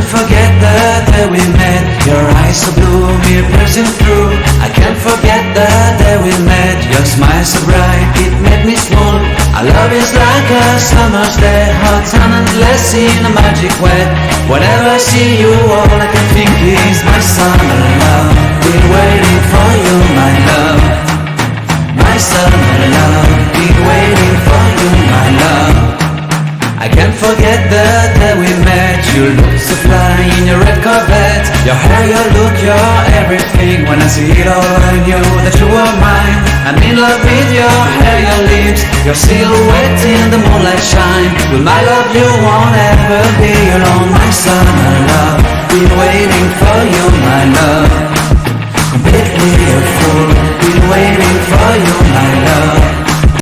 Forget the day we met. Your eyes so blue, me piercing through. I can't forget the day we met. Your smile so bright, it made me swoon. Our love is like a summer's day, hot and endless in a magic way. Whenever I see you, all I can think is my summer love. Been waiting for you, my love. My summer love. Been waiting for you, my love. I can't forget the day we met. You look so fly in your red Corvette. Your hair, your look, your everything. When I see it all, I knew that you were mine. I'm in love with your hair, your lips, your silhouette in the moonlight shine. With my love you won't ever be alone. My summer love, been waiting for you, my love. Completely a fool, been waiting for you,